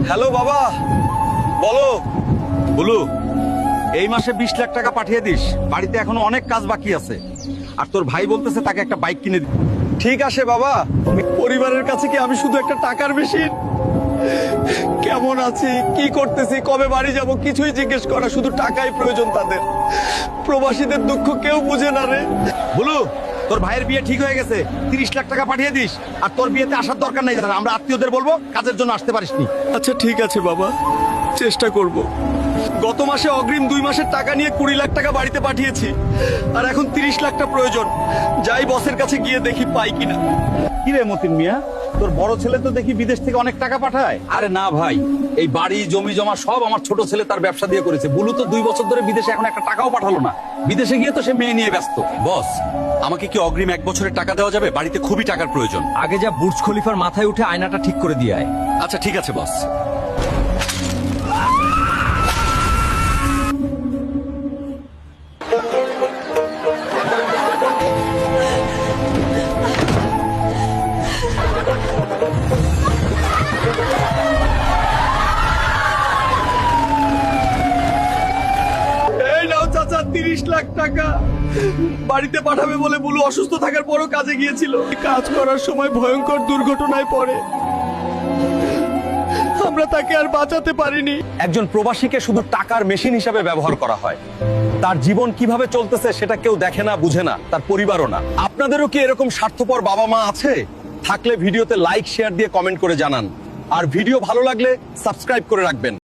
Hello বাবা, বলো। বলু, এই মাসে 20 লাখ টাকা পাঠিয়ে দিস, বাড়িতে এখনো অনেক কাজ বাকি আছে। আর তোর ভাই বলতেছে তাকে একটা বাইক কিনে দিতে। ঠিক আছে বাবা। পরিবারের কাছে কি আমি শুধু একটা টাকার মেশিন? কেমন আছি, কি করতেছি, কবে বাড়ি যাব কিছুই জিজ্ঞেস করা, শুধু টাকাই প্রয়োজন তাদের। প্রবাসীদের দুঃখ কেউ বুঝে না রে। বলু, তোর ভাইয়ের বিয়ে ঠিক হয়ে গেছে, 30 লাখ টাকা পাঠিয়ে দিস। আর তোর বিয়েতে আসার দরকার নাই, আমরা আত্মীয়দের বলবো কাজের জন্য আসতে পারিসনি। আচ্ছা ঠিক আছে বাবা, চেষ্টা করব। গত মাসে অগ্রিম 2 মাসের টাকা নিয়ে 20 লাখ টাকা বাড়িতে পাঠিয়েছি, আর এখন 30 লাখটা প্রয়োজন। যাই বসের কাছে গিয়ে দেখি পাই কিনা। কি রে মতিন মিয়া, তোর বড় ছেলে তো দেখি বিদেশ থেকে অনেক টাকা পাঠায়। আরে না ভাই, এই বাড়ি জমি জমা সব আমার ছোট ছেলে তার ব্যবসা দিয়ে করেছে। বুলু তো 2 বছর ধরে বিদেশে, এখন একটা টাকাও পাঠালো না। বিদেশে গিয়ে তো সে মেয়ে নিয়ে ব্যস্ত। বস, আমাকে কি অগ্রিম 1 বছরের টাকা দেওয়া যাবে? বাড়িতে খুবই টাকার প্রয়োজন। আগে যা বুর্জ খলিফার মাথায় উঠে আয়নাটা ঠিক করে দিয়ে আয়। আচ্ছা ঠিক আছে বস। এই নাও চাচা 30 লাখ টাকা। বাড়িতে পাঠাবে বলে বুলু অসুস্থ থাকার পরও কাজে গিয়েছিল। কাজ করার সময় ভয়ঙ্কর দুর্ঘটনায় পড়ে, আমরা তাকে আর বাঁচাতে পারিনি। একজন প্রবাসীকে শুধু টাকার মেশিন হিসাবে ব্যবহার করা হয়। তার জীবন কিভাবে চলতেছে সেটা কেউ দেখে না, বুঝে না, তার পরিবারও না। আপনাদেরও কি এরকম স্বার্থপর বাবা মা আছে? থাকলে ভিডিওতে লাইক শেয়ার দিয়ে কমেন্ট করে জানান। আর ভিডিও ভালো লাগলে সাবস্ক্রাইব করে রাখবেন।